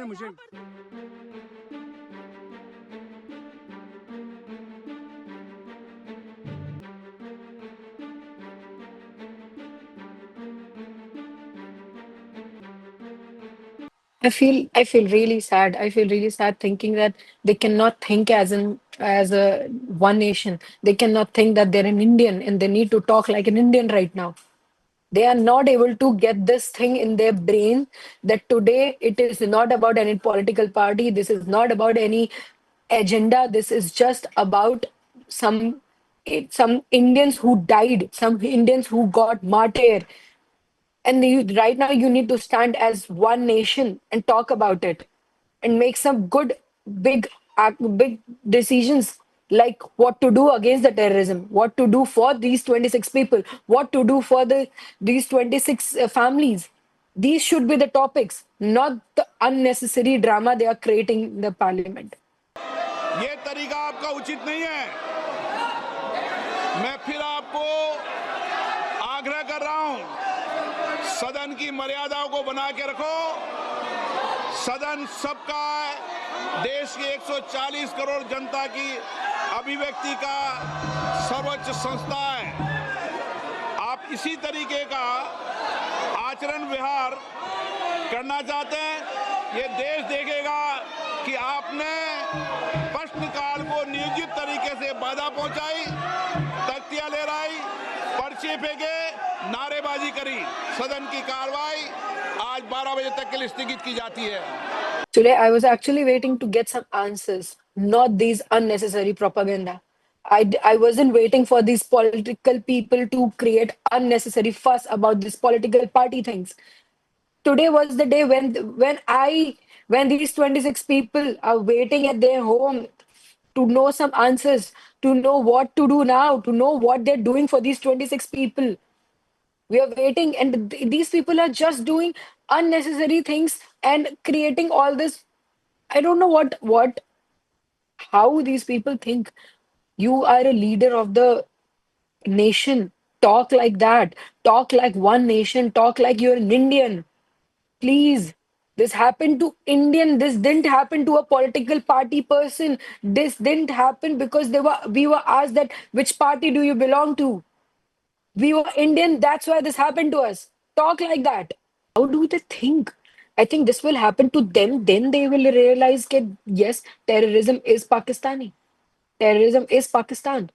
मुझे I feel really sad. I feel really sad thinking that they cannot think as a one nation. They cannot think that they're an Indian and they need to talk like an Indian right now. They are not able to get this thing in their brain that today it is not about any political party. This is not about any agenda. This is just about some some Indians who died, some Indians who got martyred, and right now you need to stand as one nation and talk about it and make some good, big, big decisions like what to do against the terrorism, what to do for these 26 people, what to do for these 26 families. These should be the topics, not the unnecessary drama they are creating in the parliament. ये तरीका आपका उचित नहीं है। मैं फिर आपको आग्रह कर रहा हूं, सदन की मर्यादाओं को बना के रखो। सदन सबका है, देश की 140 करोड़ जनता की अभिव्यक्ति का सर्वोच्च संस्था है। आप इसी तरीके का आचरण व्यवहार करना चाहते हैं, ये देश देखेगा कि आपने प्रश्नकाल को नियोजित तरीके से बाधा पहुंचाई, तख्तियां लहराई, पर्चे फेंके, नारेबाजी करी। सदन की कार्रवाई आज 12 बजे तक के लिए स्थगित की जाती है। Today, I was actually waiting to get some answers, not these unnecessary propaganda. I wasn't waiting for these political people to create unnecessary fuss about these political party things. Today was the day when these 26 people are waiting at their home to know some answers, to know what to do now, to know what they're doing for these 26 people. We are waiting, and these people are just doing unnecessary things and creating all this. I don't know how these people think. You are a leader of the nation. Talk like that. Talk like one nation. Talk like you're an Indian. Please. This happened to Indian. This didn't happen to a political party person. This didn't happen because we were asked that which party do you belong to? We were Indian. That's why this happened to us. Talk like that. How do they think? I think this will happen to them. Then they will realize that yes, terrorism is Pakistani. Terrorism is Pakistan.